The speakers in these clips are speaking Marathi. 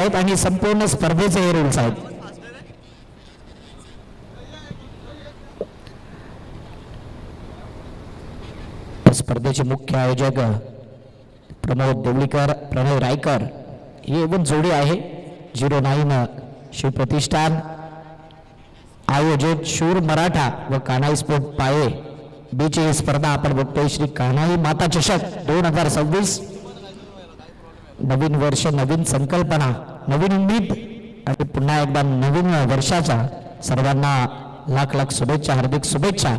आहेत आणि संपूर्ण स्पर्धेचे हे रूल्स आहेत. स्पर्धेचे मुख्य आयोजक प्रमोद देवलीकर, प्रणय रायकर ही even जोडी आहे. 09 शिवप्रतिष्ठान आयोजित शूर मराठा व कान्हाई स्पोर्ट पाये बीची ही स्पर्धा आपण बघतोय. श्री कान्हाई माता चषक 2026. नवीन वर्ष, नवीन संकल्पना, नवीन उमेद आणि पुन्हा एकदा नवीन वर्षाचा सर्वांना लाख लाख शुभेच्छा, हार्दिक शुभेच्छा.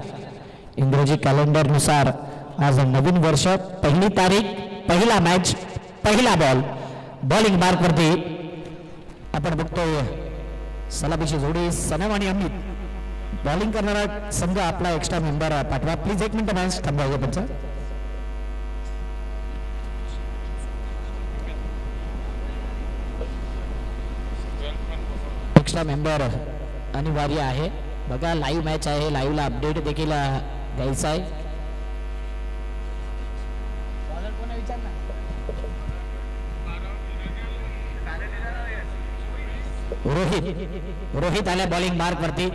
इंग्रजी कॅलेंडर नुसार आज नवीन वर्ष, पहिली तारीख, पहिला मॅच, पहिला बॉल. बॉलिंग मार्क वरती आपण बघतोय सलामीची जोडी सनम आणि अमित. बॉलिंग करणारा संघ आपला एक्स्ट्रा मेंबर पाठवा प्लीज. 1 मिनिट मॅच थांबवायचं त्यांचं. एक्स्ट्रा मेंबर अनिवार्य आहे. बघा लाईव्ह मॅच आहे, लाईव्हला अपडेट देखील द्यायचा आहे. रोहित आल्या बॉलिंग मार्क वरती.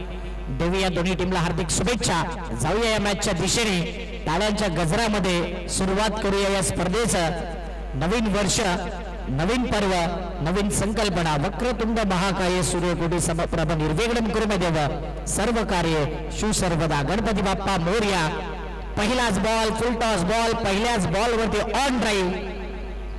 देऊया दोन्ही टीमला हार्दिक शुभेच्छा. जाऊया या मॅचच्या दिशेने. टाळ्यांच्या गजरामध्ये सुरुवात करूया या स्पर्धेचं. नवीन वर्ष, नवीन पर्व, नवीन संकल्पना. वक्रतुंड महाकाय सूर्यकोटी समप्रभ निर्विघ्नं कुरु देव सर्व कार्य शु सर्वदा. गणपती बाप्पा मोरया. पहिलाच बॉल, फुल टॉस बॉल, पहिल्याच बॉल वरती ऑन ड्राईव्ह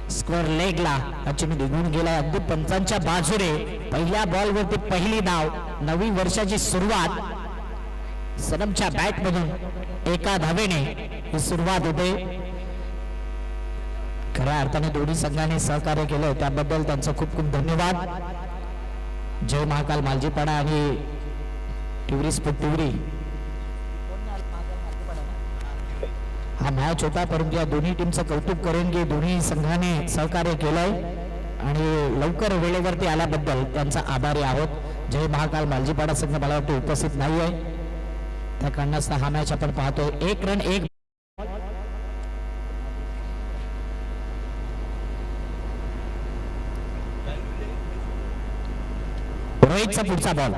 स्क्वेअर लेगला अचानक निघून गेला. अगदी पंचांच्या बाजूने पहिल्या बॉल वरती पहिली धाव. नवी वर्षाची सुरुवात सनमच्या बॅट मधून एका धावेने ही सुरुवात होते. खऱ्या अर्थाने दोन्ही संघाने सहकार्य केलं त्याबद्दल त्यांचं खूप खूप धन्यवाद. जय महाकाल मालजीपाडा आणि टिवरी स्पोर्ट टिवरी. हा मॅच होता परंतु या दोन्ही टीमचं कौतुक करेन की दोन्ही संघाने सहकार्य केलंय आणि लवकर वेळेवरती आल्याबद्दल त्यांचा आभारी आहोत. जय महाकाल मालजीपाडा संघ मला वाटतं उपस्थित नाही आहे, त्या कारणास्तव हा मॅच आपण पाहतोय. 1 रन 1. रोहितचा पुढचा बॉल.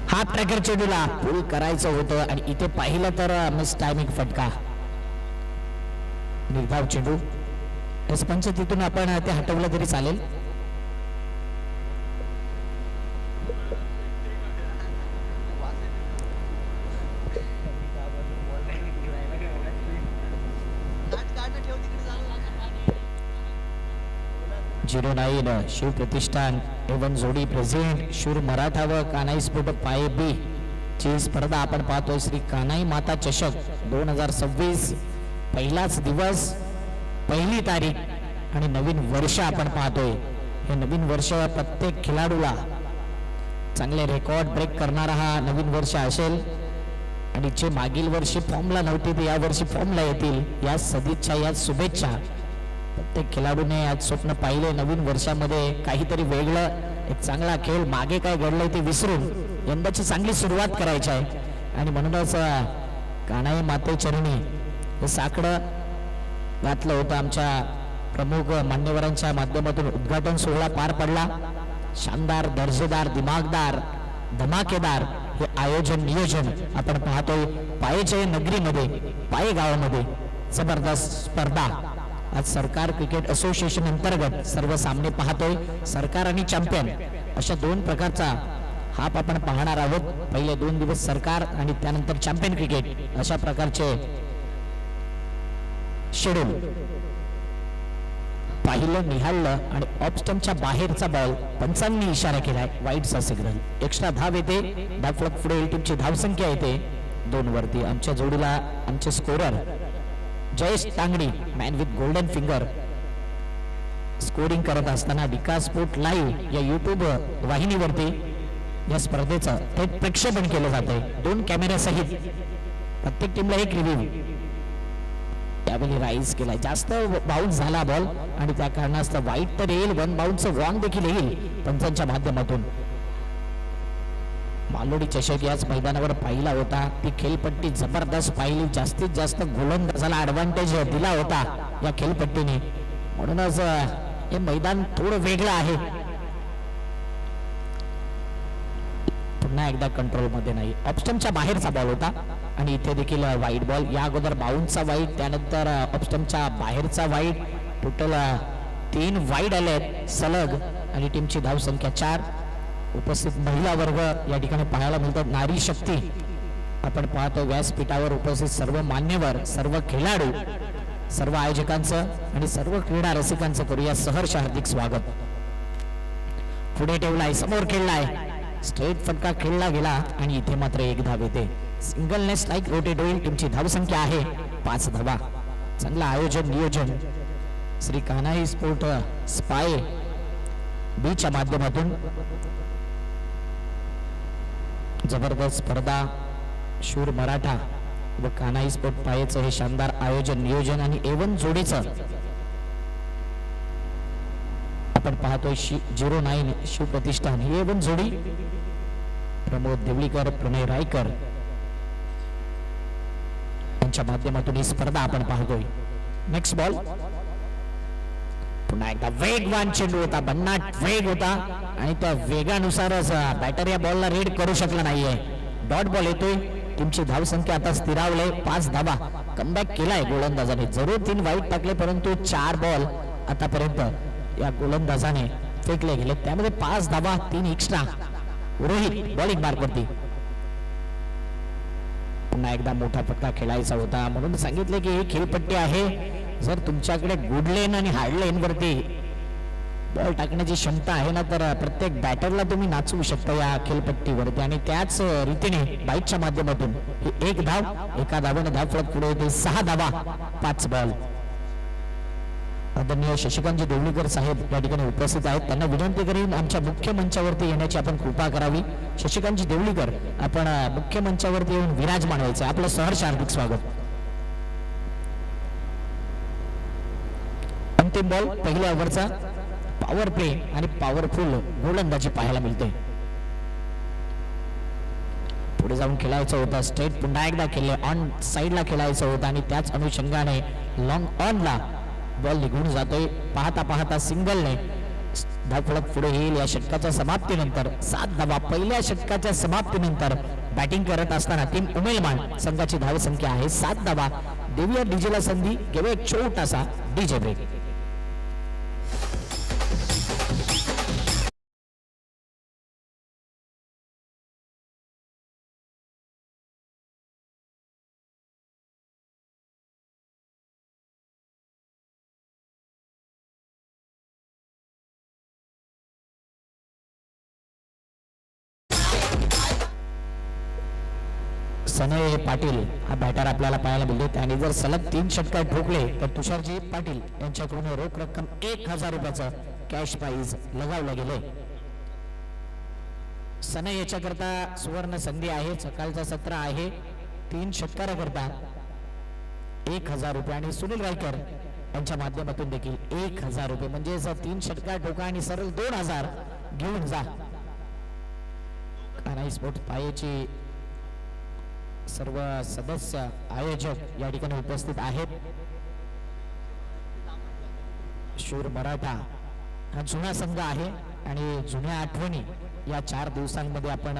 हा ट्रॅकर चेंडूला पुल करायचं होतं आणि इथे पाहिलं तर मिस टायमिंग फटका. निर्धाव चेंडू पंच तिथून आपण ते हटवलं तरी चालेल. शिव प्रतिष्ठान एवं जोडी प्रेसिडेंट शूर मराठा व कान्हाई स्पोर्ट पाये बी ची स्पर्धा आपण पाहतोय. श्री कान्हाई माता चषक 2026. पहिलाच दिवस, पहिली तारीख आणि नवीन वर्ष आपण पाहतोय. हे नवीन वर्ष प्रत्येक खेळाडूला चांगले रेकॉर्ड ब्रेक करणारा हा नवीन वर्ष असेल आणि जे मागील वर्षी फॉर्मला नव्हते ते या वर्षी फॉर्मला येतील. या सदिच्छा, या शुभेच्छा. प्रत्येक खेळाडूने आज स्वप्न पाहिले नवीन वर्षामध्ये काहीतरी वेगळं, एक चांगला खेळ, मागे काय घडलंय ते विसरून यंदाची चांगली सुरुवात करायची आहे आणि म्हणूनच कान्हाई माते चरणी हे साकडं घातलं होतं. आमच्या प्रमुख मान्यवरांच्या माध्यमातून उद्घाटन सोहळा पार पडला. शानदार, दर्जेदार, दिमागदार, धमाकेदार हे आयोजन नियोजन आपण पाहतोय. पायेच्या नगरीमध्ये, पाये गावामध्ये जबरदस्त स्पर्धा. आज सरकार क्रिकेट असोसिएशन अंतर्गत सर्व सामने पाहतोय. सरकार आणि चॅम्पियन अशा 2 प्रकारचा हाप आपण पाहणार आहोत. पहिले 2 दिवस सरकार आणि त्यानंतर चॅम्पियन क्रिकेट अशा प्रकारचे शेड्यूल. पाहिलं, निहाळलं आणि ऑफ स्टंपच्या बाहेरचा बॉल पंचांनी इशारा केलाय. वाईटचा सिग्नल. एक्स्ट्रा धाव येते. धावफलक पुढे टीमची धावसंख्या येते 2 वरती. आमच्या जोडीला आमचे scorer Jayesh Tangdi, man with golden finger, scoring करत असताना विकास स्पोर्ट लाईव्ह या युट्यूब वाहिनीवरती या स्पर्धेचं थेट प्रक्षेपण केलं जात आहे 2 कॅमेरा सहित. प्रत्येक टीमला 1 रिव्ह्यू त्यावेळी राईज केलाय. जास्त बाउन्स झाला बॉल आणि त्या कारणास्तव वाईट तर येईल, 1 बाउन्सचं रॉंग देखील येईल पंचांच्या माध्यमातून. मालोडी चषक याच मैदानावर पाहिला होता. ती खेळपट्टी जबरदस्त पाहिली. जास्तीत जास्त गोलंदाजाला ऍडव्हान्टेज दिला होता. या खेळपट्टीने, म्हणूनच हे मैदान थोडं वेगळं आहे. पुन्हा एकदा कंट्रोल मध्ये नाही, ऑप्स्टमच्या बाहेरचा बॉल होता आणि इथे देखील वाईट बॉल. या अगोदर बाउन्सचा वाईट, त्यानंतर ऑप्स्टमच्या बाहेरचा वाईट. टोटल 3 वाईट आलेत सलग आणि टीमची धावसंख्या 4. उपस्थित महिला वर्ग या ठिकाणी पाहायला मिळतात. नारी शक्ती आपण पाहतो व्यासपीठावर उपस्थित सर्व मान्यवर, सर्व खेळाडू, सर्व आयोजकांचं आणि सर्व क्रीडा रसिकांचं करूया सहर्ष हार्दिक स्वागत. पुढे ठेवलाय, समोर खेळलाय, स्ट्रेट फटका खेळला गेला आणि इथे मात्र 1 धाव येते. सिंगलने स्ट्राईक रोटेट होईल. टीमची धावसंख्या आहे 5 धावा. चांगला आयोजन नियोजन श्री कान्हाई स्पोर्ट स्पाय बीच्या माध्यमातून जबरदस्त स्पर्धा. शूर मराठा व कान्हाई स्पोर्ट पायेचं हे शानदार आयोजन नियोजन आणि एवन जोडीचं आपण पाहतोय. 09 शिवप्रतिष्ठान ही एवन जोडी. प्रमोद देवळीकर, प्रणय रायकर यांच्या माध्यमातून ही स्पर्धा आपण पाहतोय. Next ball. पुन्हा एकदा वेगवान चेंडू होता, भन्नाट वेग होता आणि त्या वेगानुसारच बॅटर या बॉलला रीड करू शकला नाहीये. डॉट बॉल येतोय. टीमची धावसंख्या आता स्थिरावले 5 धावा. कमबॅक केलाय गोलंदाजाने. जरूर 3 वाईट टाकले परंतु 4 बॉल आतापर्यंत या गोलंदाजाने फेकले गेले, त्यामध्ये 5 धावा, 3 एक्स्ट्रा. रोहित बॉलिंग मार्कवरती. पुन्हा एकदा मोठा फटका खेळायचा होता, म्हणून सांगितले की ही खेळपट्टी आहे. जर तुमच्याकडे गुड लेन आणि हार्ड लेन वरती बॉल टाकण्याची क्षमता आहे ना, तर प्रत्येक बॅटरला तुम्ही नाचवू शकता या खेळपट्टीवरती. आणि त्याच रीतीने बाईकच्या माध्यमातून ही 1 धाव, 1 धावेने धावफलक पुढे येते. 6 धावा, 5 बॉल. आदरणीय शशिकांतजी देवळीकर साहेब या ठिकाणी उपस्थित आहेत. त्यांना विनंती करीन आमच्या मुख्य मंचावरती येण्याची आपण कृपा करावी. शशिकांतजी देवळीकर, आपण मुख्य मंचावरती येऊन विराजमान व्हायचे. आपलं सहर्ष हार्दिक स्वागत. अंतिम बॉल पहिल्या ओव्हरचा. पॉवर प्ले आणि पॉवरफुल गोलंदाजी पाहायला मिळते. पुढे जाऊन खेळायचं होतं स्ट्रेट, पुन्हा एकदा खेळले ऑन साइडला खेळायचं होतं आणि त्याच अनुषंगाने लॉंग ऑनला बॉल निघून जातोय. पाहता पाहता सिंगलने धावफलक पुढे येईल. या षटकाच्या समाप्तीनंतर 7 धावा. पहिल्या षटकाच्या समाप्तीनंतर बॅटिंग करत असताना टीम उमेलमान संघाची धावसंख्या आहे 7 धावा. देऊया डीजेला संधी, घेऊया एक छोटासा डीजे ब्रेक. सनय पाटील हा बॅटर आपल्याला पाहायला मिळतो. त्याने जर सलग 3 षटकार ठोकले तर तुषारजी पाटील यांच्याकडून रोख रक्कम 1000 रुपयाचं कॅश प्राइज लगावलं गेले. सनय याच्याकरता सुवर्ण संधी आहे. सकाळचा सत्र आहे. 3 षटकाराकरता 1000 रुपये आणि सुनील रायकर यांच्या माध्यमातून देखील 1000 रुपये, म्हणजे 3 षटकार ठोका आणि सरळ 2000 घेऊन जा. कान्हाई स्पोर्ट्स पायेची सर्व सदस्य आयोजक या ठिकाणी उपस्थित आहेत. शूर मराठा हा जुना संघ आहे आणि जुन्या आठवणी या 4 दिवसांमध्ये आपण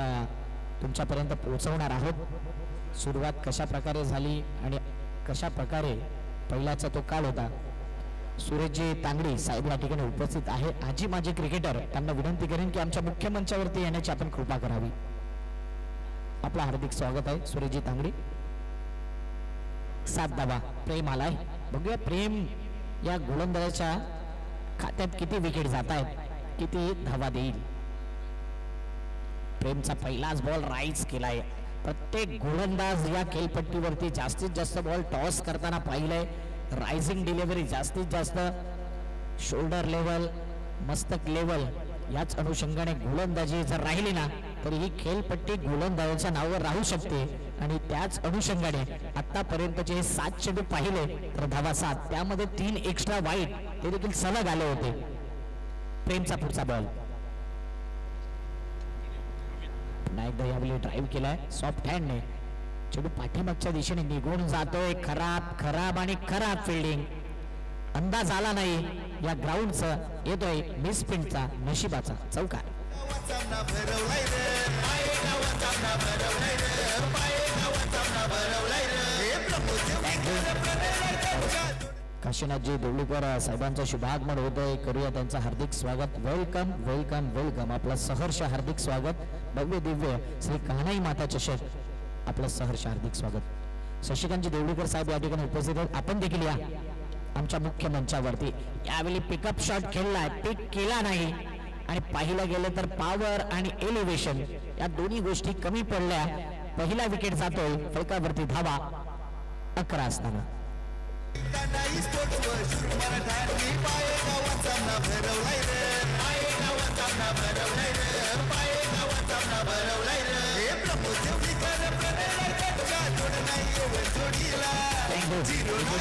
तुमच्यापर्यंत पोहोचवणार आहोत. सुरुवात कशा प्रकारे झाली आणि कशा प्रकारे पहिल्याचा तो काळ होता. सुरेशजी तांगडी साहेब या ठिकाणी उपस्थित आहे. आजी माजी क्रिकेटर, त्यांना विनंती करेन की आमच्या मुख्य मंचावरती येण्याची आपण कृपा करावी. आपला हार्दिक स्वागत आहे सुरेशजी तांगडी. 7 धावा. प्रेम आलाय. बघूया प्रेम या गोलंदाजाच्या खात्यात किती विकेट जात आहेत, किती धावा देईल. प्रेमचा पहिलाच बॉल राईज केलाय. प्रत्येक गोलंदाज या खेळपट्टीवरती जास्तीत जास्त बॉल टॉस करताना पाहिलंय. रायझिंग डिलिव्हरी जास्तीत जास्त, शोल्डर लेवल, मस्तक लेवल याच अनुषंगाने गोलंदाजी जर राहिली ना तर ही खेळपट्टी गोलंदाजाच्या नावावर राहू शकते. आणि त्याच अनुषंगाने आतापर्यंतचे 7 चेंडू पाहिले तर धावा 7, त्यामध्ये 3 एक्स्ट्रा वाईट ते देखील सलग आले होते. प्रेमचा पुढचा बॉल पुन्हा एकदा यावेळी ड्राईव्ह केलाय सॉफ्ट हँडने. चेंडू पाठीमागच्या दिशेने निघून जातोय. खराब खराब आणि खराब फिल्डिंग. अंदाज आला नाही या ग्राउंडचा येतोय मिसपिंटचा नशिबाचा चौकार. काशीनाथजी देवळीकर साहेबांचा शुभागमन होतोय. करूया त्यांचं हार्दिक स्वागत. Welcome welcome welcome. आपलं सहर्ष हार्दिक स्वागत. भव्य दिव्य श्री कान्हाई माता चषक आपलं सहर्ष हार्दिक स्वागत. शशिकांतजी देवळीकर साहेब या ठिकाणी उपस्थित आहेत. आपण देखील या आमच्या मुख्य मंचावरती. यावेळी पिकअप शॉट खेळला, पिक केला नाही आणि पाहिलं गेलं तर पॉवर आणि एलिव्हेशन या दोन्ही गोष्टी कमी पडल्या. पहिला विकेट जातोय, फलकावरती धावा 11 असताना.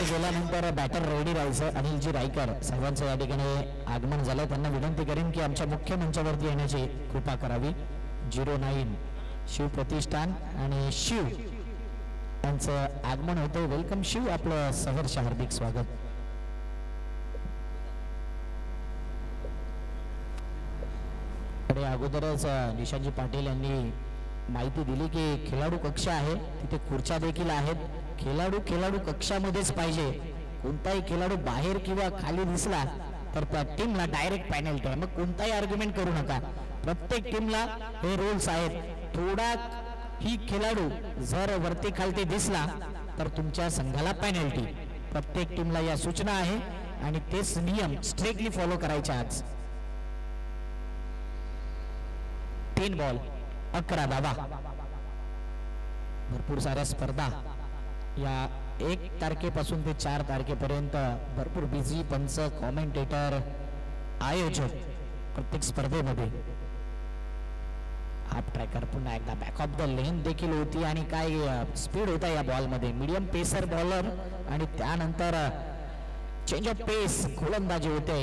गेल्यानंतर बॅटर रेडी राहायचं. अनिलजी रायकर साहेबांचं या ठिकाणी आगमन झालं. त्यांना विनंती करेन की आमच्या मुख्य मंचावरती येण्याची कृपा करावी. 09 शिव प्रतिष्ठान आणि शिव यांचं आगमन होतं. वेलकम शिव, आपलं सहर्ष हार्दिक स्वागत. अगोदरच निशांजी पाटील यांनी माहिती दिली की खेळाडू कक्ष आहे, तिथे खुर्च्या देखील आहेत. खेळाडू कक्षामध्येच पाहिजे. कोणताही खेळाडू बाहेर किंवा खाली दिसला तर त्या टीमला डायरेक्ट पेनल्टी आहे. मग कोणताही आर्ग्युमेंट करू नका. प्रत्येक टीमला हे रूल्स आहेत. थोडा ही खेळाडू जर वरती खालती दिसला तर तुमच्या संघाला पेनल्टी. प्रत्येक टीमला या सूचना आहे आणि तेच नियम स्ट्रिक्टली फॉलो करायचे. आज 3 बॉल 11 धावा. भरपूर साऱ्या स्पर्धा या 1 तारखेपासून ते 4 तारखेपर्यंत भरपूर बिझी पंच, कॉमेंटेटर, आयोजक प्रत्येक स्पर्धेमध्ये. हाफ ट्रॅकर पुन्हा एकदा बॅक ऑफ द लेन देखील होती आणि काय स्पीड होता या बॉलमध्ये. मीडियम पेसर बॉलर आणि त्यानंतर चेंज ऑफ पेस गोलंदाजी होते.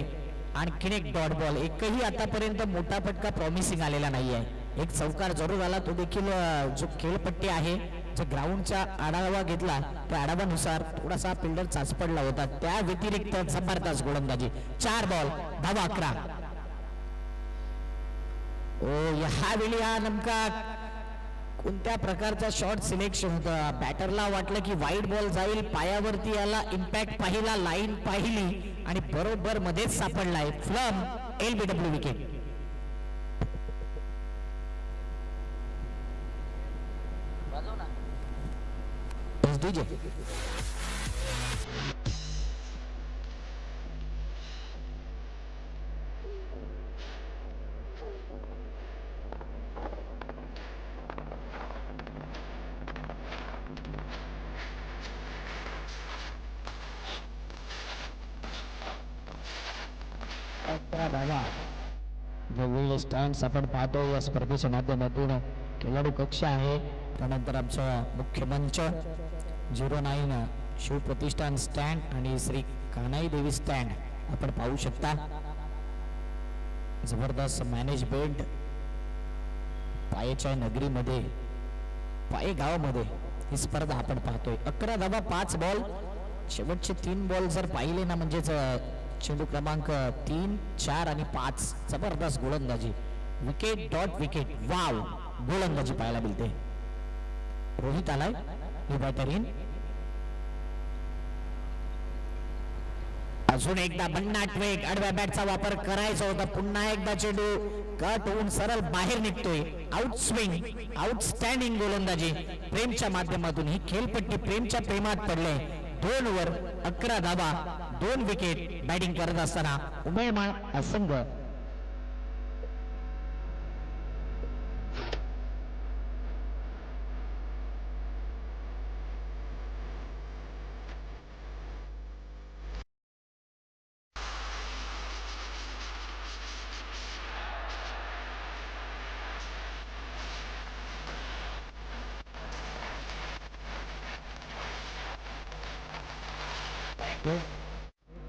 आणखीन एक डॉट बॉल. एकही आतापर्यंत मोठा फटका प्रॉमिसिंग आलेला नाहीये. एक चौकार जरूर आला, तो देखील जो खेळपट्टी आहे, जो ग्राउंडचा आढावा घेतला त्या आढाव्यानुसार थोडासा फिल्डर चाचपडला होता. त्या व्यतिरिक्त जबरदस्त गोलंदाजी. 4 बॉल धावा 11. ह्यावेळी हा नेमका कोणत्या प्रकारचा शॉट सिलेक्शन होता. बॅटरला वाटलं की वाईड बॉल जाईल, पायावरती याला इम्पॅक्ट पाहिला, लाईन पाहिली आणि बरोबर मध्येच सापडलाय. फ्लम LBW विकेट. स्टँड्स आपण पाहतो या स्पर्धेच्या माध्यमातून. खेळाडू कक्ष आहे, त्यानंतर आमचा मुख्य मंच 09 शिव प्रतिष्ठान स्टँड आणि श्री कान्हाई देवी स्टँड आपण पाहू शकता. जबरदस्त मॅनेजमेंट. पायेच्या नगरीमध्ये, पाये गावामध्ये ही स्पर्धा आपण पाहतोय. 11 धावा 5 बॉल. शेवटचे 3 बॉल जर पाहिले ना, म्हणजेच चेंडू क्रमांक 3, 4 आणि 5. जबरदस्त गोलंदाजी. Wicket dot wicket. वाव गोलंदाजी पाहायला मिळते. रोहित आलाय बॅटर इन. अजून एकदा भन्नाट वेग. आडव्या बॅटचा वापर करायचा होता. पुन्हा एकदा चेंडू कट होऊन सरळ बाहेर निघतोय. Out swing. आउटस्टँडिंग गोलंदाजी प्रेमच्या माध्यमातून. ही खेळपट्टी प्रेमच्या प्रेमात पडले. 2 वर 11 धावा 2 विकेट. बॅटिंग करत असताना उमेळमाळ संघ.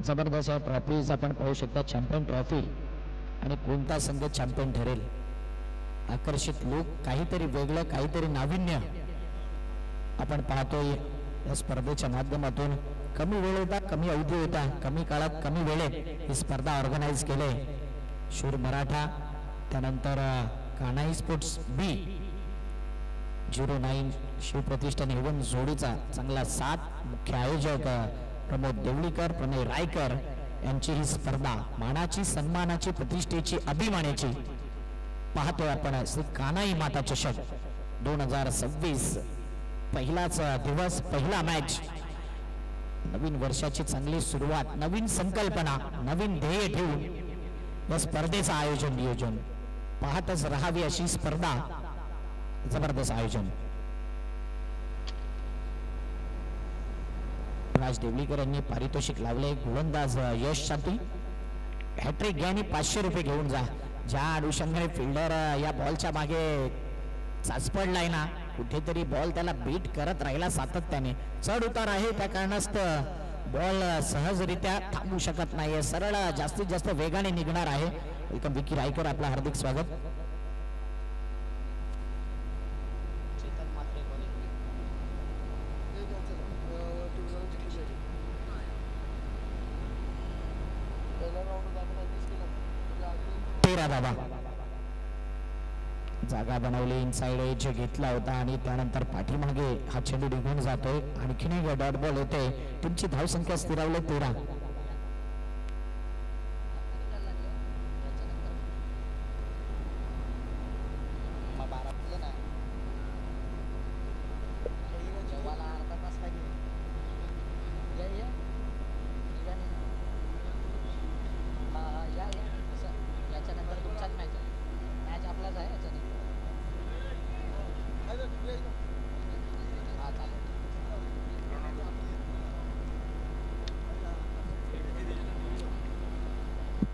जबरदस्त ट्रॉफीज आपण पाहू शकता. Champion trophy. आणि कोणता संघ चॅम्पियन ठरेल. आकर्षित लोक, काहीतरी वेगळं, काहीतरी नाविन्य आपण पाहतोय या स्पर्धेच्या माध्यमातून. कमी वेळ होता, कमी अवधी होता, कमी काळात कमी वेळेत ही स्पर्धा ऑर्गनाईज केले शूर मराठा. त्यानंतर कानाई स्पोर्ट्स बी 09 शिवप्रतिष्ठान एवन जोडीचा चांगला साथ. मुख्य आयोजक प्रमोद देवळीकर, प्रणय रायकर यांची ही स्पर्धा मानाची, सन्मानाची, प्रतिष्ठेची, अभिमानाची पाहतोय आपण. श्री कानाई माता चषक 2026 पहिलाच दिवस, पहिला मॅच. नवीन वर्षाची चांगली सुरुवात, नवीन संकल्पना, नवीन ध्येय ठेवून या स्पर्धेचं आयोजन नियोजन पाहतच राहावी अशी स्पर्धा. जबरदस्त आयोजन. राज देवळीकर यांनी पारितोषिक लावले गोलंदाज यशसाठी. हॅट्रिक घ्या आणि 500 रुपये घेऊन जा. ज्या अनुषंगाने फिल्डर या बॉलच्या मागे चाचपडलाय ना, कुठेतरी बॉल त्याला बीट करत राहिला सातत्याने. चढ उतार आहे, त्या कारणास्तव बॉल सहजरित्या थांबू शकत नाहीये, सरळ जास्तीत जास्त वेगाने निघणार आहे. वेलकम विकी रायकर, आपलं हार्दिक स्वागत. धावा जागा बनवली, इनसाइड एज घेतला होता आणि त्यानंतर पाठीमागे हा चेंडू निघून जातोय. आणखीन एक डॉट बॉल होते. टीमची धावसंख्या स्थिरावली 13.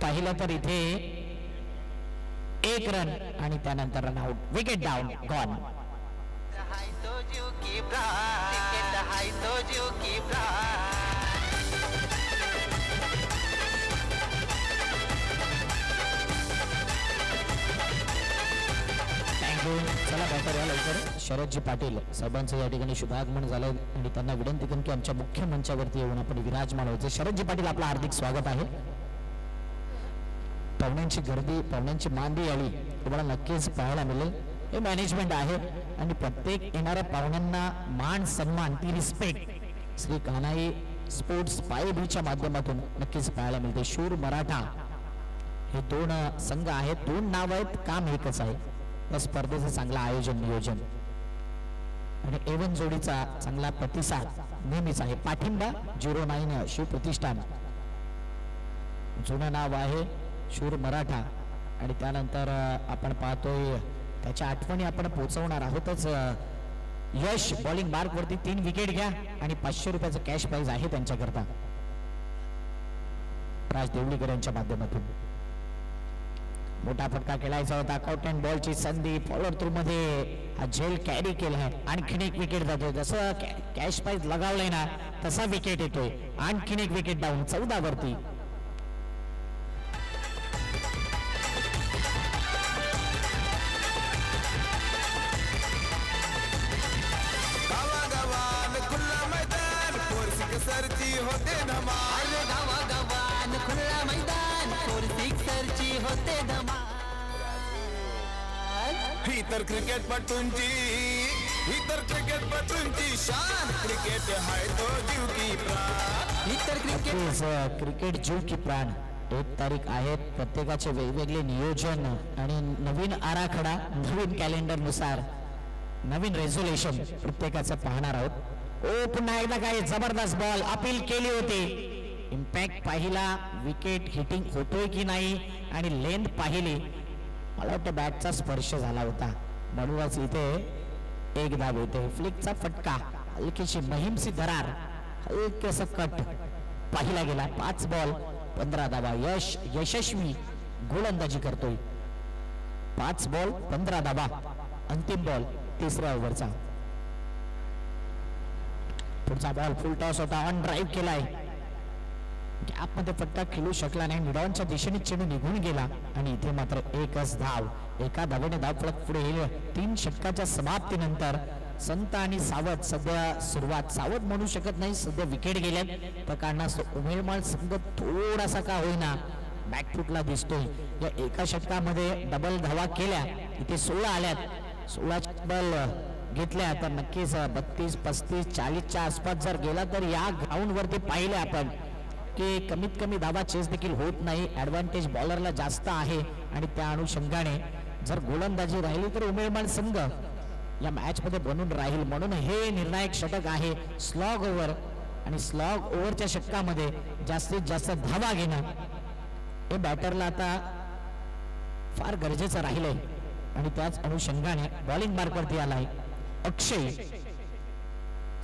पाहिलं तर इथे 1 रन आणि त्यानंतर run out, wicket down, gone. Thank you. चला बॅटर या लवकर. शरदजी पाटील साहेबांचं या ठिकाणी शुभागमन झालं आणि त्यांना विनंती करून की आमच्या मुख्य मंचावरती येऊन आपण विराजमान व्हायचे. शरदजी पाटील, आपलं हार्दिक स्वागत आहे. पाहुण्यांची गर्दी, पाहुण्यांची मांदी आली तुम्हाला नक्कीच पाहायला मिळेल. हे मॅनेजमेंट आहे आणि प्रत्येक येणाऱ्या पाहुण्यांना मान सन्मान, ती रिस्पेक्ट श्री कान्हाई स्पोर्ट्स पायबीच्या माध्यमातून नक्कीच पाहायला मिळते. शूर मराठा हे 2 संघ आहेत, 2 नाव आहेत, काम एकच आहे. या स्पर्धेचं चांगलं आयोजन नियोजन आणि एवन जोडीचा चांगला प्रतिसाद नेहमीच आहे. पाठिंबा 09 शिवप्रतिष्ठान, जुनं नाव आहे शूर मराठा. आणि त्यानंतर आपण पाहतोय त्याच्या आठवणी आपण पोहोचवणार आहोतच. यश बॉलिंग मार्क वरती 3 विकेट घ्या आणि 500 रुपयाचं कॅश प्राइज आहे त्यांच्याकरता. राज देवळीकर यांच्या माध्यमातून मोठा फटका खेळायचा होता. काउट अँड बॉलची संधी, फॉलोअर थ्रू मध्ये हा झेल कॅरी केलाय. आणखीन एक विकेट जातोय. जसं कॅश प्राइज लगावलंय ना तसा विकेट येतोय. आणखीन एक विकेट डाऊन 14 वरती. होते धमाल, गावागावान खुल्ला मैदान, 4 सिक्सरची होते धमाल. ही तर क्रिकेटपटूंची शान, क्रिकेट हाय तो जीव की प्राण. ही तर क्रिकेट जीव की प्राण. 1 तारीख आहेत, प्रत्येकाचे वेगवेगळे नियोजन आणि नवीन आराखडा, नवीन कॅलेंडर नुसार नवीन रेझोल्युशन प्रत्येकाचं पाहणार आहोत. पुन्हा एकदा काय जबरदस्त बॉल अपील केली होती. इम्पॅक्ट पाहिला, विकेट हिटिंग होतोय की नाही आणि लेंथ पाहिली. मला वाटतं बॅटचा स्पर्श झाला होता म्हणूनच इथे 1 धाव होते. फ्लिकचा फटका, हलकीशी महिमसी दरार, हलकेसं कट पाहिला गेला. 5 बॉल 15 धावा. यश यशस्वी गोलंदाजी करतोय. 5 बॉल 15 धावा. अंतिम बॉल 3ऱ्या ओव्हरचा. पुढचा बॉल फुल टॉस होता, ऑन ड्राईव्ह केलाय. गॅप मध्ये फटका खेळू शकला नाही. मिडॉनच्या दिशेने चेंडू निघून गेला आणि इथे मात्र 1च धाव. एका धावेने धाव फलक पुढे येईल. 3 षटकाच्या समाप्तीनंतर संत आणि सावध सध्या सुरुवात, सावध म्हणू शकत नाही, सध्या विकेट गेल्यात. तर कारणास्तव उमेरमाळ संघ थोडासा का होईना बॅकफुटला दिसतोय. या एका षटकामध्ये डबल धावा केल्या, इथे 16 आल्यात. 16 डबल घेतल्या तर नक्कीच 32, 35, 40च्या आसपास जर गेला तर या ग्राउंड वरती पाहिले आपण की कमीत कमी धावा चेस देखील होत नाही. ऍडव्हान्टेज बॉलरला जास्त आहे आणि त्या अनुषंगाने जर गोलंदाजी राहिली तर उमेरमाळ संघ या मॅच मध्ये बनून राहील. म्हणून हे निर्णायक षटक आहे, स्लॉग ओव्हर. आणि स्लॉग ओव्हरच्या षटकामध्ये जास्तीत जास्त धावा घेणं हे बॅटरला आता फार गरजेचं राहिलंय. आणि त्याच अनुषंगाने बॉलिंग मार्कवरती आलाय अक्षय,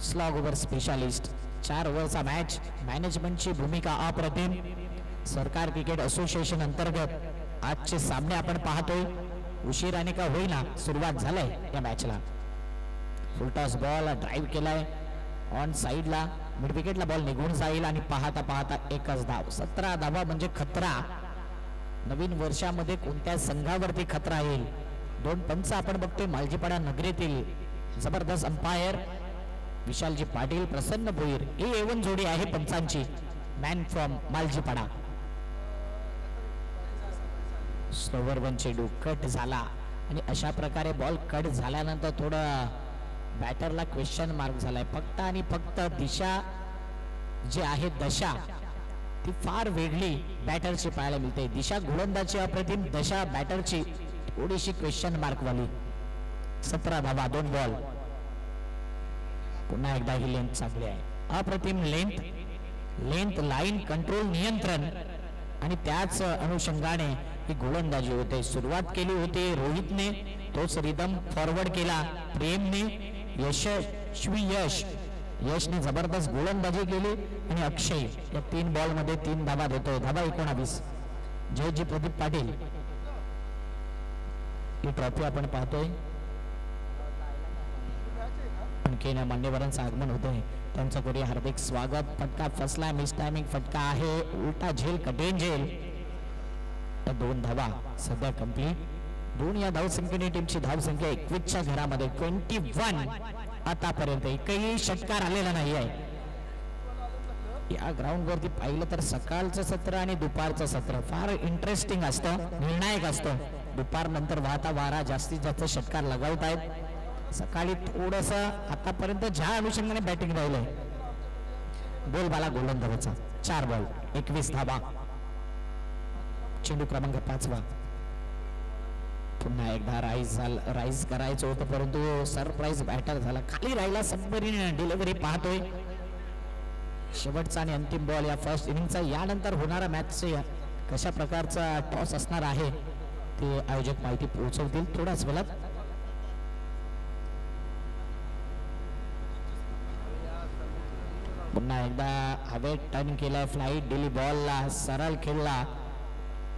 स्लॉग ओव्हर स्पेशालिस्ट. 4 ओव्हरचा मॅच, मॅनेजमेंटची भूमिका अप्रतिम. सरकार क्रिकेट असोसिएशन अंतर्गत आजचे सामने आपण पाहतोय. उशिराने का होईना सुरुवात झालाय या मॅचला. फुलटॉस बॉल ड्राईव्ह केलाय ऑन साइडला, मिड विकेटला बॉल निघून जाईल आणि पाहता पाहता एकच धाव. 17 धावा म्हणजे खतरा. नवीन वर्षामध्ये कोणत्या संघावरती खतरा येईल. 2 पंच आपण बघतोय मालजीपाडा नगरीतील जबरदस्त अंपायर विशालजी पाटील, प्रसन्न भोईर ही एवन जोडी आहे पंचांची. Man from Maljipada. Slower one चेंडू कट झाला आणि अशा प्रकारे बॉल कट झाल्यानंतर थोडं बॅटरला क्वेश्चन मार्क झालाय. फक्त आणि फक्त दिशा जी आहे दशा ती फार वेगळी बॅटरची पाहायला मिळते. दिशा गोलंदाजी अप्रतिम, दशा बॅटरची थोडीशी क्वेश्चन मार्क वाली. 17 धावा 2 बॉल. पुन्हा एकदा ही लेंथ चांगली आहे, अप्रतिम लेंथ लाईन कंट्रोल नियंत्रण आणि त्याच अनुषंगाने ही गोलंदाजी होते. सुरुवात केली होती रोहितने, तोच रिदम फॉरवर्ड केला प्रेमने. यशने जबरदस्त गोलंदाजी केली आणि अक्षय या 3 बॉल मध्ये 3 धावा देतोय. धावा 19. जयजी प्रदीप पाटील ही ट्रॉफी आपण पाहतोय. आणखीन मान्यवरांचं आगमन होतंय, त्यांचं करूया हार्दिक स्वागत. फटका फसला, मिस टायमिंग फटका आहे, उलटा झेल कठीण झेल. 2 धावा सध्या कंप्लीट. 2 या धावसंख्येने टीमची धावसंख्या 21च्या घरामध्ये 21 आतापर्यंत. एकही षटकार आलेला नाही आहे. या ग्राउंड वरती पाहिलं तर सकाळचं सत्र आणि दुपारचं सत्र फार इंटरेस्टिंग असतं, निर्णायक असतं. दुपार नंतर वाहता वारा जास्तीत जास्त षटकार लगावतायत. सकाळी थोडस आतापर्यंत ज्या अनुषंगाने बॅटिंग राहिलंय, बोलबाला गोलंदाजाचा 4 बॉल 21 धावा. चेंडू क्रमांक 5वा. पुन्हा एकदा राईज करायचं होतं परंतु सरप्राईज बॅटर झाला, खाली राहिला. सबमरीन डिलिव्हरी पाहतोय. शेवटचा आणि अंतिम बॉल या फर्स्ट इनिंगचा. यानंतर होणारा मॅचचे कशा प्रकारचा टॉस असणार आहे ते आयोजक माहिती पोहोचवतील थोड्याच वेळात. पुन्हा एकदा हवेत टर्न केलाय, फ्लाईट दिली बॉलला, सरळ खेळला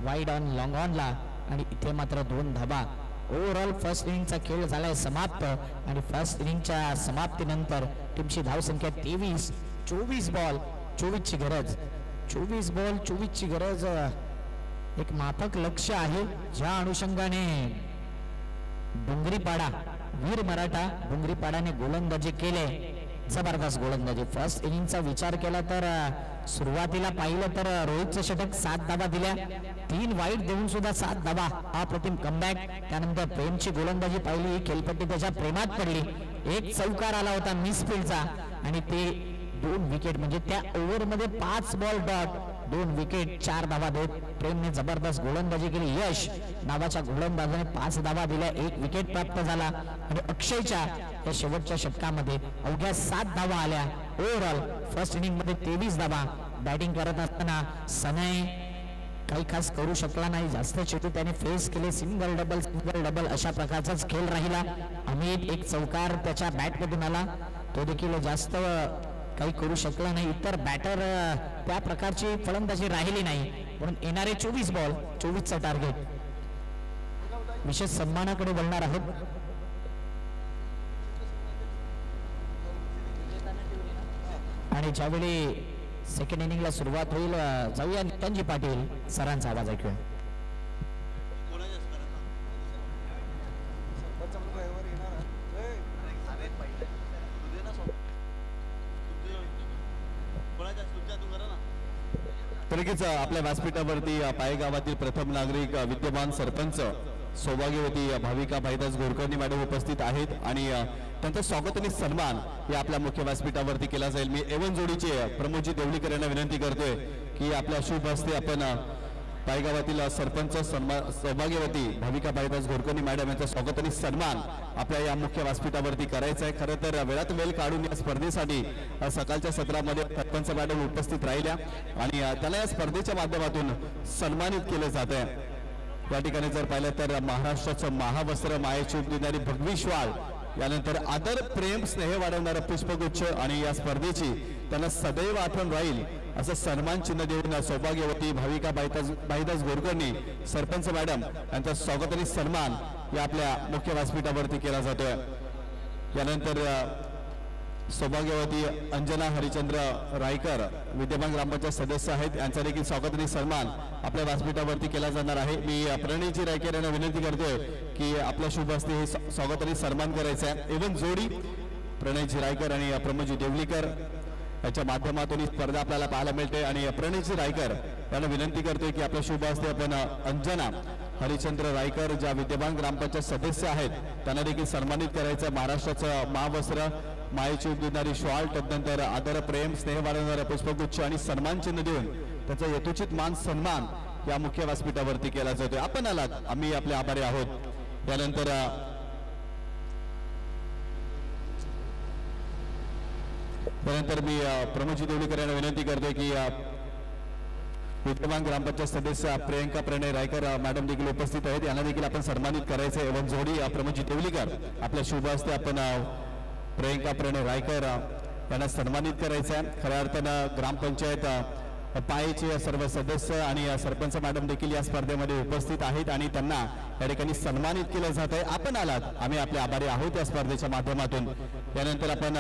वाईड ऑन लॉंग ऑनला आणि इथे मात्र 2 धावा. ओव्हरऑल फर्स्ट इनिंगचा खेळ झालाय समाप्त आणि फर्स्ट इनिंगच्या समाप्तीनंतर टीमची धावसंख्या 23. 24 बॉल 24 ची गरज. 24 बॉल 24 ची गरज एक माफक लक्ष आहे. ज्या अनुषंगाने डोंगरीपाडा वीर मराठा डोंगरीपाडाने गोलंदाजी केले, जबरदस्त गोलंदाजी. फर्स्ट इनिंगचा विचार केला तर सुरुवातीला पाहिलं तर रोहितचं षटक 7 धावा दिल्या, 3 वाईट देऊन सुद्धा 7 धावा, अप्रतिम कमबॅक. त्यानंतर प्रेमची गोलंदाजी पाहिली, ही खेळपट्टी त्याच्या प्रेमात पडली. 1 चौकार आला होता मिसफिल्डचा आणि ते 2 विकेट. म्हणजे त्या ओव्हरमध्ये 5 बॉल डॉट 2 विकेट 4 धावा देत प्रेमने जबरदस्त गोलंदाजी केली. यश नावाच्या गोलंदाजाने 5 धावा दिल्या, 1 विकेट प्राप्त झाला आणि अक्षयच्या या शेवटच्या षटकामध्ये अवघ्या 7 धावा आल्या. ओव्हरऑल फर्स्ट इनिंग मध्ये 23 धावा. बॅटिंग करत असताना सनय काही खास करू शकला नाही, जास्त चेंडू त्याने फेस केले. सिंगल डबल अशा प्रकारचाच खेळ राहिला. अमित 1 चौकार त्याच्या बॅटमधून आला, तो देखील जास्त काही करू शकला नाही. इतर बॅटर त्या प्रकारची फलंदाजी राहिली नाही. म्हणून येणारे 24 बॉल 24चा टार्गेट. विशेष सन्मानाकडे वळणार आहोत. आणि ज्यावेळी सेकंड इनिंगला सुरुवात होईल, जाऊया नित्यांजी पाटील सरांचा आवाज ऐकूया. लगेच आपल्या व्यासपीठावरती पाये गावातील प्रथम नागरिक विद्यमान सरपंच सौभाग्यवती भाविका भाईदास गोरकर्णी मॅडम उपस्थित आहेत आणि त्यांचं स्वागत आणि सन्मान या आपल्या मुख्य व्यासपीठावरती केला जाईल. मी एवन जोडीचे प्रमोदजी देवळीकर यांना विनंती करतोय की आपल्या शुभ हस्ते आपण पायगावातील सरपंच सौभाग्यवती भाविका भाईदास गोरकर्णी मॅडम यांचं स्वागत आणि सन्मान आपल्या या मुख्य व्यासपीठावरती करायचं आहे. खरं तर वेळात वेळ काढून या स्पर्धेसाठी सकाळच्या सत्रामध्ये सरपंच मॅडम उपस्थित राहिल्या आणि त्यांना या स्पर्धेच्या माध्यमातून सन्मानित केलं जात आहे. या ठिकाणी जर पाहिलं तर महाराष्ट्राचं महावस्त्र मायेची उब देणारी भगवी श्वाळ, यानंतर आदर प्रेम स्नेह वाढवणारा पुष्पगुच्छ आणि या स्पर्धेची त्यांना सदैव आठवण राहील असं सन्मान चिन्ह देऊन सौभाग्यवती भाविका भाईदास गोरकर्णी सरपंच मॅडम यांचा स्वागत आणि सन्मान या आपल्या मुख्य व्यासपीठावरती केला जातोय. यानंतर सौभाग्यवती अंजना हरिचंद्र रायकर विद्यमान ग्रामपंचायत सदस्य आहेत, यांचा देखील स्वागत आणि सन्मान आपल्या व्यासपीठावरती केला जाणार आहे. मी प्रणयजी रायकर यांना विनंती करतोय की आपल्या शुभ हस्ते हे स्वागत आणि सन्मान करायचं आहे. एवन जोडी प्रणयजी रायकर आणि प्रमोदजी देवलीकर याच्या माध्यमातून ही स्पर्धा आपल्याला पाहायला मिळते आणि प्रणयजी रायकर यांना विनंती करतोय की आपल्या शुभ हस्ते आपण अंजना हरिचंद्र रायकर ज्या विद्यमान ग्रामपंचायत सदस्य आहेत त्यांना देखील सन्मानित करायचं. महाराष्ट्राचं महावस्त्र मायेची उब देणारी श्वाळ, तदनंतर आदर प्रेम स्नेह वाढवणारा पुष्पगुच्छ आणि सन्मान चिन्ह देऊन त्याचा यथोचित मान सन्मान या मुख्य व्यासपीठावरती केला जातोय. आपण आलात, आम्ही आपले आभारी आहोत. यानंतर मी प्रमोदजी देवळीकर यांना विनंती करतोय की विद्यमान ग्रामपंचायत सदस्य प्रियंका प्रणय रायकर मॅडम देखील उपस्थित आहेत, यांना देखील आपण सन्मानित करायचं. एवं जोडी प्रमोदजी देवळीकर आपल्या शुभ हस्ते आपण प्रियंका प्रणय रायकर यांना सन्मानित करायचं आहे. खऱ्या अर्थानं ग्रामपंचायत पायेचे सर्व सदस्य आणि सरपंच मॅडम देखील या स्पर्धेमध्ये उपस्थित आहेत आणि त्यांना या ठिकाणी सन्मानित केलं जात आहे. आपण आलात, आम्ही आपले आभारी आहोत या स्पर्धेच्या माध्यमातून. यानंतर आपण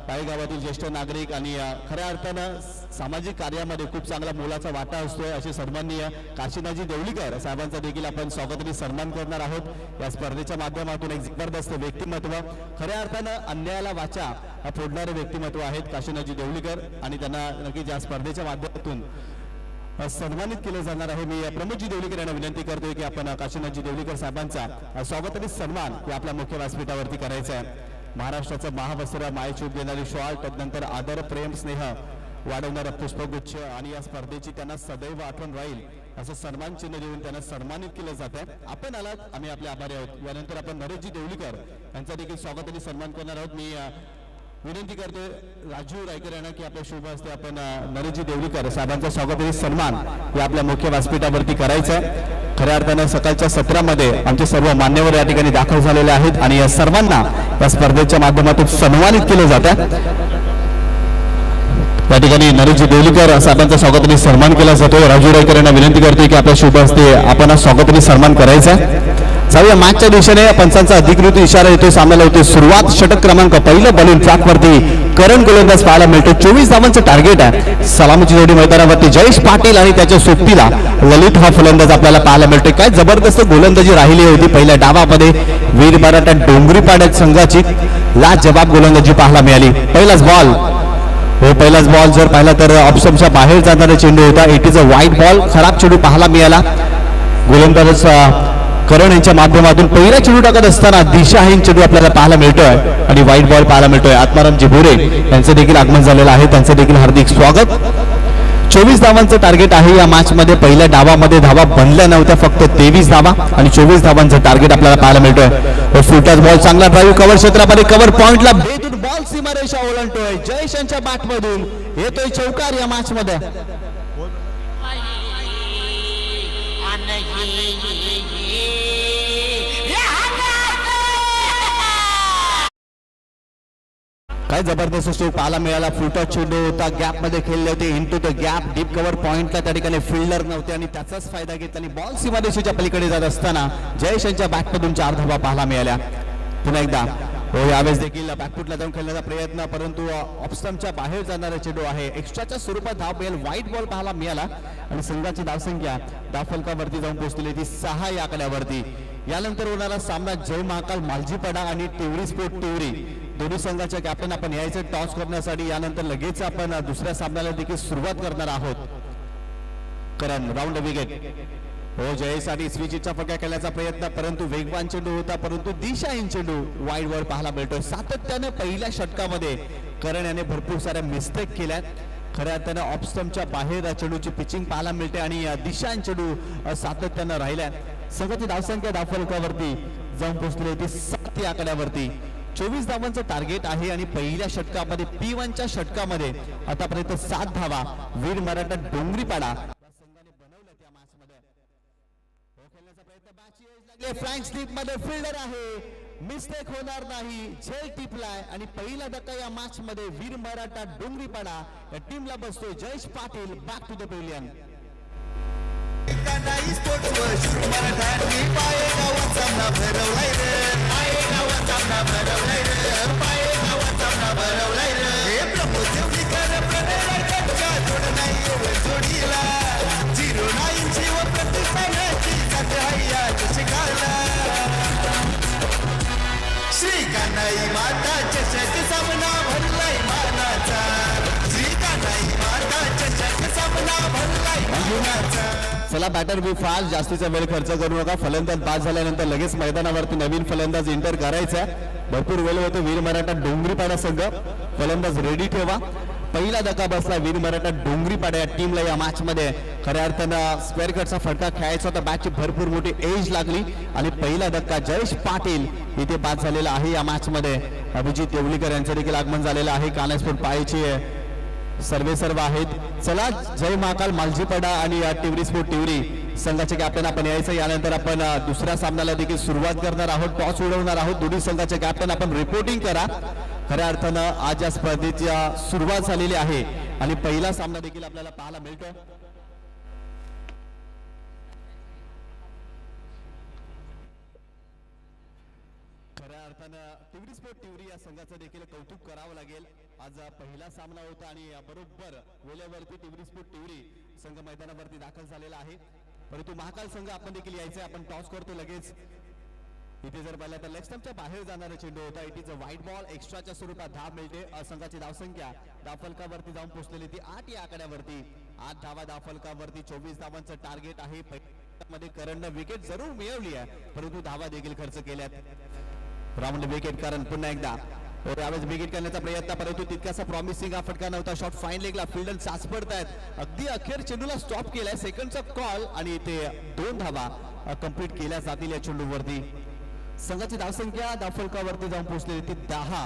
पायगावातील ज्येष्ठ नागरिक आणि खऱ्या अर्थानं सामाजिक कार्यामध्ये खूप चांगला मोलाचा वाटा असतोय असे सन्माननीय काशीनाथजी देवळीकर साहेबांचा देखील आपण स्वागत आणि सन्मान करणार आहोत या स्पर्धेच्या माध्यमातून. एक जबरदस्त व्यक्तिमत्व, खऱ्या अर्थानं अन्यायाला वाचा फोडणारे व्यक्तिमत्व आहेत काशीनाथजी देवळीकर आणि त्यांना नक्कीच या स्पर्धेच्या माध्यमातून सन्मानित केलं जाणार आहे. मी प्रमोदजी देवळीकर यांना विनंती करतोय की आपण काशीनाथजी देवळीकर साहेबांचा स्वागत आणि सन्मान या आपल्या मुख्य व्यासपीठावरती करायचा आहे. महाराष्ट्राचं महावस्त्र मायेची उब देणारी श्वाळ, तदनंतर आदर प्रेम स्नेह वाढवणारा पुष्पगुच्छ आणि या स्पर्धेची त्यांना सदैव आठवण राहील असं सन्मान चिन्ह देऊन त्यांना सन्मानित केलं जात आहे. आपण आलात, आम्ही आपले आभारी आहोत. यानंतर आपण नरेशजी देवळीकर यांचा देखील स्वागत आणि सन्मान करणार आहोत. मी विनंती करतोय राजू रायकर यांना की आपल्या शुभ हस्ते आपण नरेशजी देवळीकर साहेबांचा स्वागत आणि सन्मान या आपल्या मुख्य व्यासपीठावरती करायचा आहे. खऱ्या अर्थानं सकाळच्या सत्रामध्ये आमचे सर्व मान्यवर या ठिकाणी दाखल झालेले आहेत आणि या सर्वांना या स्पर्धेच्या माध्यमातून सन्मानित केलं जातं. या ठिकाणी नरेशजी देवळीकर साहेबांचा स्वागत आणि सन्मान केला जातोय. राजू रायकर यांना विनंती करतोय की आपल्या शुभ हस्ते आपण स्वागत आणि सन्मान करायचा. जाऊया मॅचच्या दिशेने. पंचांचा अधिकृत इशारा येतो, सामन्याला होते सुरुवात. षटक क्रमांक पहिलं बॉलिंग ट्रॅकवरती करण गोलंदाज पाहायला मिळतो. 24 धावांचं टार्गेट आहे. सलामीची जोडी मैदानावरती जयेश पाटील आणि त्याच्या सोबतीला ललित हा फलंदाज आपल्याला पाहायला मिळतोय. काय जबरदस्त गोलंदाजी राहिली होती पहिल्या डावामध्ये. वीर मराठा डोंगरीपाड्यात संघाची लाजवाब गोलंदाजी पाहायला मिळाली. पहिलाच बॉल जर पाहिला तर ऑप्शनच्या बाहेर जाणारा चेंडू होता. इट इज अ वाईट बॉल. खराब चेंडू पाहायला मिळाला. गोलंदाज करण यांच्या माध्यमातून पहिला चेंडू टाकत असताना दिशाहीन चेंडू आपल्याला पाहायला मिळतोय आणि वाईट बॉल पाहायला मिळतोय. आत्माराम जिभोरे यांचं देखील आगमन झालेलं आहे, त्यांचं देखील हार्दिक स्वागत. 24 धावांचं टार्गेट आहे या मॅच मध्ये. पहिल्या डावामध्ये धावा बनल्या नव्हत्या, फक्त 23 धावा आणि 24 धावांचं टार्गेट आपल्याला पाहायला मिळतोय. फुलटॉस बॉल चांगला ड्राईव्ह कव्हर क्षेत्रामध्ये कव्हर पॉइंटला भेटून बॉल सीमारेषा ओलांडतोय. जयेश यांच्या बॅटमधून येतोय चौकार या मॅच मध्ये. काय जबरदस्त स्ट्रोक पाहायला मिळाला. फुलटॉस चेंडू होता, गॅप मध्ये खेळले होते. Into the gap, deep cover पॉइंटला त्या ठिकाणी फिल्डर नव्हते आणि त्याचाच फायदा घेतला आणि बॉल सीमारेषेच्या पलीकडे जात असताना जयेश यांच्या बॅटमधून 4 धावा पाहायला मिळाल्या. पुन्हा एकदा यावेळेस देखील बॅकफुटला जाऊन खेळण्याचा प्रयत्न, परंतु ऑफस्टंपच्या बाहेर जाणारा चेंडू आहे. एक्स्ट्राच्या स्वरूपात धाव मिळेल. वाईट बॉल पाहायला मिळाला आणि संघाची धावसंख्या धावफलकावरती जाऊन पोहोचलेली ती 6 या आकड्यावरती. यानंतर होणारा सामना जय महाकाल मालजीपाडा आणि टिवरी स्पोर्ट टिवरी दोन्ही संघाच्या कॅप्टन आपण यायचे टॉस करण्यासाठी. यानंतर लगेच आपण दुसऱ्या सामन्याला देखील सुरुवात करणार आहोत. करण राऊंड विकेट. हो जयसाठी स्विचचा फटका खेळण्याचा प्रयत्न, परंतु वेगवान चेंडू होता, परंतु दिशाहीन चेंडू वाईड वर पाहायला मिळतोय. सातत्याने पहिल्या षटकामध्ये करण याने भरपूर साऱ्या मिस्टेक केल्यात. खऱ्या अर्थानं ऑफ स्टंपच्या बाहेर चेंडूची पिचिंग पाहायला मिळते आणि दिशाहीन चेंडू सातत्यानं राहिल्या. संघाची धावसंख्या धावफलकावरती जाऊन पोहोचली होती 7 या आकड्यावरती. 24 धावांचं टार्गेट आहे आणि पहिल्या षटकामध्ये P1च्या षटकामध्ये आतापर्यंत 7 धावा वीर मराठा डोंगरीपाडा संघाने बनवल्या त्या मॅच मध्ये. खेळण्याचा प्रयत्न बॅटची एज लागली, फ्लँक स्लिप मध्ये फिल्डर आहे, मिस्टेक होणार नाही, झेल टिपलाय आणि पहिला धक्का या मॅच मध्ये वीर मराठा डोंगरीपाडा या टीमला बसतोय. Jayesh Patil back to the pavilion. Kanai स्पोर्ट्सवर शूर मराठांनी पायेगावात सामना भरवलाय रे, पायेगावात सामना भरवलाय रे, पायेगावात सामना भरवलाय रे. हे प्रमोद देवलीकर प्रणय रायगडच्या जोड नाही एवढं जोडीला 09 व प्रतिष्ठानाची जाते हैया शिकायला. श्री कानाई माता चषक सामना भरलाय मानाचा, श्री कानाई माता चषक सामना भरलाय मानाचा. चला बॅटर बी फास्ट, जास्तीचा वेळ खर्च करू नका. फलंदाज बाद झाल्यानंतर लगेच मैदानावरती नवीन फलंदाज एंटर करायचा. भरपूर वेळ होतो वीर मराठा डोंगरीपाडा संघ, फलंदाज रेडी ठेवा. पहिला धक्का बसला वीर मराठा डोंगरीपाडा या टीमला या मॅच मध्ये. खऱ्या अर्थानं स्क्वेअर कटचा फटका खेळायचा होता, बॅटची भरपूर मोठी एज लागली आणि पहिला धक्का जयेश पाटील इथे बाद झालेला आहे या मॅच मध्ये. अभिजित देवलीकर यांचं देखील आगमन झालेलं आहे. कानास्पोर्ट पायची सर्व आहेत. चला जय महाकाल मालजीपाडा आणि टिवरी स्पोर्ट टिवरी संघाचे कॅप्टन आपण यायचं. यानंतर आपण दुसऱ्या सामन्याला देखील सुरुवात करणार आहोत, टॉस उडवणार आहोत. दोन्ही संघाचे कॅप्टन आपण रिपोर्टिंग करा. खऱ्या अर्थानं आज या स्पर्धेची सुरुवात झालेली आहे आणि पहिला सामना देखील आपल्याला पाहायला मिळतो. खऱ्या अर्थानं टिवरी स्पोर्ट टिवरी या संघाचं देखील कौतुक करावं लागेल. आज पहिला सामना होता आणि बरोबर वेळेवरती टिवरी स्पोर्ट टिवरी संघ मैदानावरती दाखल झालेला आहे. परंतु महाकाल संघ आपण देखील यायचंय. आपण टॉस करतो लगेच. इथे जर पाहिलं तर लेग स्टंपच्या बाहेर जाणारा चेंडू होता. इट इज अ वाईट बॉल. एक्स्ट्राच्या स्वरूपात धाव मिळते. संघाची धावसंख्या धावफलकावरती जाऊन पोहोचलेली ती 8 या आकड्यावरती. 8 धावा धावफलकावरती. 24 धावांचं टार्गेट आहे. मध्ये करणनं विकेट जरूर मिळवली आहे, परंतु धावा देखील खर्च केल्यात. राऊंड विकेट करण पुन्हा एकदा यावेळेस विकेट करण्याचा प्रयत्न, परंतु तितकासा प्रॉमिसिंग हा फटका नव्हता. शॉट फाईन लेगला फिल्डर साच पडतायत. अगदी अखेर चेंडूला स्टॉप केलाय. सेकंडचा कॉल आणि ते 2 धावा कंप्लीट केल्या जातील या चेंडूवरती. संघाची धावसंख्या धावफलकावरती जाऊन पोहोचलेली ती 10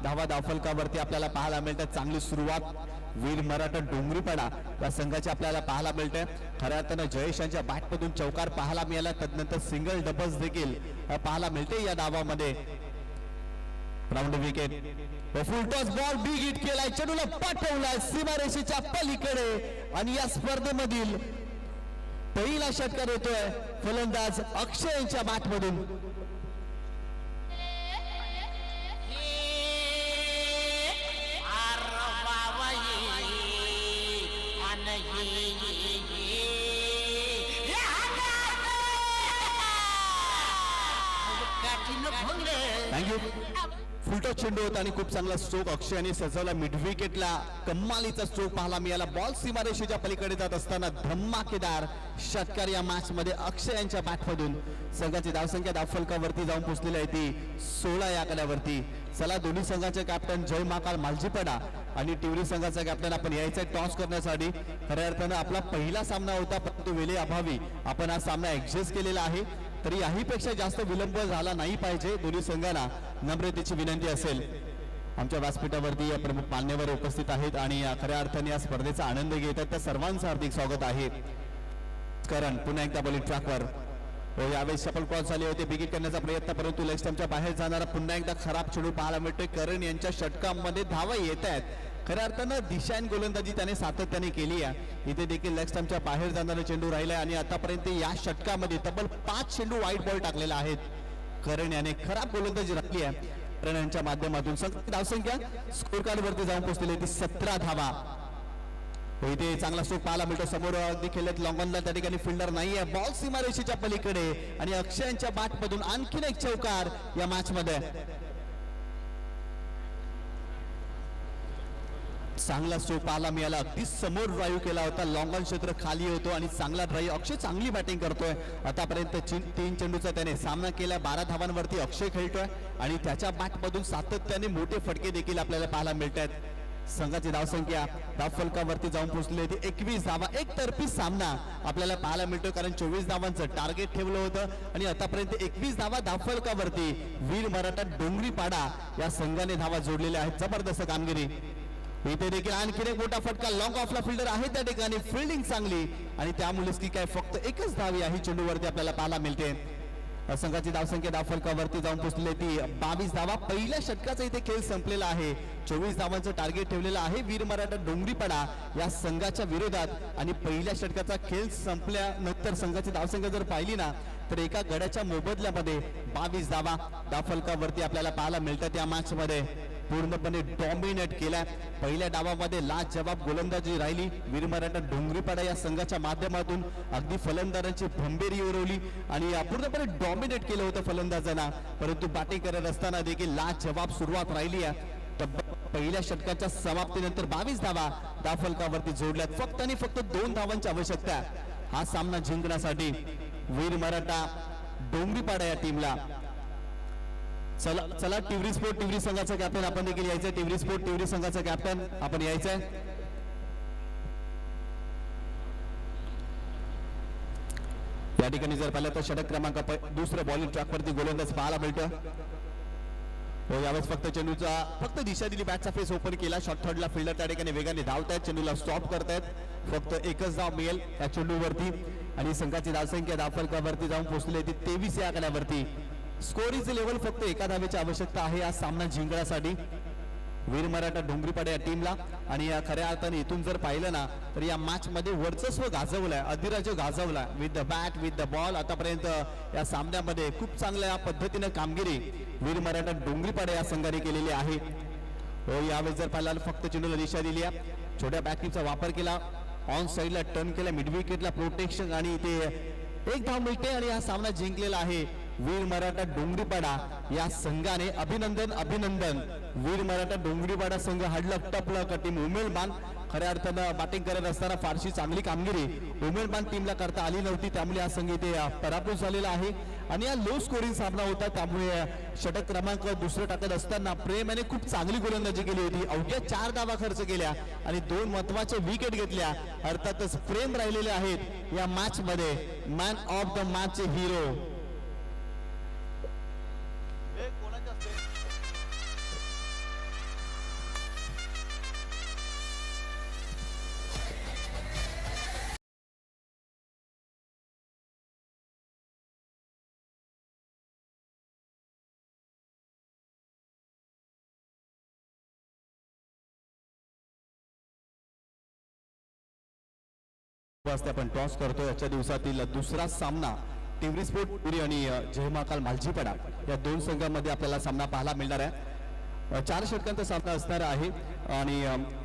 धावा धावफलकावरती आपल्याला पाहायला मिळतात. चांगली सुरुवात वीर मराठा डोंगरीपाडा या संघाची आपल्याला पाहायला मिळते. खऱ्या अर्थानं जयेश यांच्या बॅटमधून चौकार पाहायला मिळाला. तदनंतर सिंगल डबल्स देखील पाहायला मिळते या डावामध्ये. Round wicket. Full toss ball big hit केलाय. चेंडूला पाठवलाय सीमारेषेच्या पलीकडे आणि या स्पर्धेमधील पहिला षटकार होतोय फलंदाज अक्षय यांच्या बॅटमधून. थँक्यू. फुलटॉस चेंडू होता आणि खूप चांगला स्ट्रोक अक्षय यांनी सजवला. मिड विकेटला कमालीचा स्ट्रोक पाहायला मिळाला. बॉल सीमारेषेच्या पलीकडे जात असताना धमाकेदार षटकार या मॅच मध्ये अक्षय यांच्या बॅटमधून. संघाची धावसंख्या धावफलकावरती जाऊन पोहोचलेली आहे ती 16 या आकड्यावरती. चला दोन्ही संघाचे कॅप्टन जय महाकाल मालजीपाडा आणि टिवरी संघाचा कॅप्टन आपण यायचा टॉस करण्यासाठी. खऱ्या अर्थानं आपला पहिला सामना होता, परंतु वेळे अभावी आपण हा सामना ऍडजस्ट केलेला आहे. तरी याहीपेक्षा जास्त विलंब झाला नाही पाहिजे. दोन्ही संघांना नम्रतेची विनंती असेल. आमच्या व्यासपीठावरती प्रमुख मान्यवर उपस्थित आहेत आणि खऱ्या अर्थाने या स्पर्धेचा आनंद घेतात. त्या सर्वांचं हार्दिक स्वागत आहे. करण पुन्हा एकदा बॉलिंग ट्रॅकवर. यावेळेस सफल क्रॉस झाले होते. बिगिट करण्याचा प्रयत्न, परंतु लेग स्टंपच्या बाहेर जाणारा पुन्हा एकदा खराब चेंडू पाहायला मिळतोय. करण यांच्या षटकामध्ये धावा येत आहेत. खऱ्या अर्थानं दिशाहीन गोलंदाजी त्याने सातत्याने केली आहे. इथे देखील लेग स्टंपच्या बाहेर जाणारा चेंडू राहिलाय आणि आतापर्यंत या षटकामध्ये तब्बल 5 चेंडू वाईट बॉल टाकलेला आहेत. करण याने खराब गोलंदाजी राखली आहे. करण यांच्या माध्यमातून धावसंख्या स्कोर कार्ड वरती जाऊन पोहोचलेली ती 17 धावा. इथे चांगला स्ट्रोक पाहायला मिळतो. समोर अगदी खेळत लॉंगॉनला त्या ठिकाणी फिल्डर नाहीये. बॉल सीमारेषेच्या पलीकडे आणि अक्षयांच्या बॅटमधून आणखीन एक चौकार या मॅच मध्ये. चांगला स्ट्रोक पाहायला मिळाला. अगदी समोर ड्राईव्ह केला होता, लॉंग ऑन क्षेत्र खाली होतो आणि चांगला ड्राईव्ह. अक्षय चांगली बॅटिंग करतोय आतापर्यंत. 3 चेंडूचा त्याने सामना केला. 12 धावांवरती अक्षय खेळतोय आणि त्याच्या बॅटमधून सातत्याने मोठे फटके देखील आपल्याला पाहायला मिळत आहेत. संघाची धावसंख्या धावफलकावरती जाऊन पोहोचली होती 21 धावा. एकतर्फी सामना आपल्याला पाहायला मिळतो, कारण 24 धावांचं टार्गेट ठेवलं होतं आणि आतापर्यंत 21 धावा धावफलकावरती वीर मराठा डोंगरीपाडा या संघाने धावा जोडलेल्या आहेत. जबरदस्त कामगिरी. इथे देखील आणखी एक मोठा फटका. लॉंग ऑफला फिल्डर आहे त्या ठिकाणी. फिल्डिंग चांगली आणि त्यामुळेच की काय फक्त एकच धाव या चेंडूवरती आपल्याला पाहायला मिळते. संघाची धावसंख्या धावफलकावरती जाऊन पोहोचली ती 22 धावा. पहिल्या षटकाचा इथे खेळ संपलेला आहे. 24 धावांचं टार्गेट ठेवलेलं आहे वीर मराठा डोंगरीपाडा या संघाच्या विरोधात आणि पहिल्या षटकाचा खेळ संपल्यानंतर संघाची धावसंख्या जर पाहिली ना तर एका गड्याच्या मोबदल्यामध्ये 22 धावा धावफलकावरती आपल्याला पाहायला मिळतात. या मॅच मध्ये पूर्णपणे डॉमिनेट केलाय. पहिल्या डावामध्ये लाजवाब गोलंदाजी राहिली वीर मराठा डोंगरीपाडा या संघाच्या माध्यमातून. अगदी फलंदाजांची भंबेरी उरवली आणि पूर्णपणे डॉमिनेट केलं होतं फलंदाजांना, परंतु बॅटिंग करत असताना देखील लाजवाब सुरुवात राहिली आहे. पहिल्या षटकाच्या समाप्तीनंतर 22 धावा धावफलकावरती जोडल्यात. फक्त आणि फक्त 2 धावांची आवश्यकता हा सामना जिंकण्यासाठी वीर मराठा डोंगरीपाडा या टीमला. चला चला टिवरी स्पोर्ट टिवरी संघाचा कॅप्टन आपण देखील यायचंय. टिवरी स्पोर्ट टिवरी संघाचा कॅप्टन आपण यायचंय. या ठिकाणी जर पाहिलं तर षटक क्रमांक दुसऱ्या बॉलिंग ट्रॅकवरती गोलंदाज पाहायला मिळतो. यावेळेस फक्त चेंडूचा फक्त दिशा दिली. बॅटचा फेस ओपन केला. शॉर्ट थर्डला फिल्डर त्या ठिकाणी वेगाने धावतायत. चेंडूला स्टॉप करतायत. फक्त एकच धाव मिळेल या चेंडूवरती आणि संघाची धावसंख्या धावफलकावरती जाऊन पोहोचली ती 23 या आकड्यावरती. स्कोरीचे लेवल फक्त एका धावेची आवश्यकता आहे या सामना जिंकण्यासाठी वीर मराठा डोंगरीपाडा या टीमला. आणि या खऱ्या अर्थाने इथून जर पाहिलं ना तर या मॅच मध्ये वर्चस्व गाजवलंय, अधिराज्य गाजवलाय with the bat with the ball. आतापर्यंत या सामन्यामध्ये खूप चांगल्या पद्धतीने कामगिरी वीर मराठा डोंगरीपाडा या संघाने केलेली आहे. यावेळेस जर पाहिलं फक्त चेंडूला दिशा दिली आहे. छोट्या बॅटचा वापर केला. ऑन साईडला टर्न केला. मिड विकेटला प्रोटेक्शन आणि ते एक धाव मिळते आणि हा सामना जिंकलेला आहे वीर मराठा डोंगरीपाडा या संघाने. अभिनंदन अभिनंदन. वीर मराठा डोंगरीपाडा संघ हडलक टपलक टीम उमेदबान खऱ्या अर्थानं बॅटिंग करत असताना फारशी चांगली कामगिरी उमेदबान टीमला करता आली नव्हती, त्यामुळे हा संघ इथे पराभूत झालेला आहे. आणि हा लो स्कोरिंग सामना होता, त्यामुळे षटक क्रमांक दुसरं टाकत असताना प्रेम याने खूप चांगली गोलंदाजी केली होती. अवघ्या 4 धावा खर्च केल्या आणि 2 महत्वाचे विकेट घेतल्या. अर्थातच प्रेम राहिलेले आहेत या मॅच मध्ये. मॅन ऑफ द मॅच चे हिरो आपण टॉस करतो. याच्या दिवसातील दुसरा सामना टिवरी स्पोर्ट पुरी आणि जय महाकाल मालजीपाडा या 2 संघांमध्ये आपल्याला सामना पाहायला मिळणार आहे. 4 षटकांचा सामना असणार आहे आणि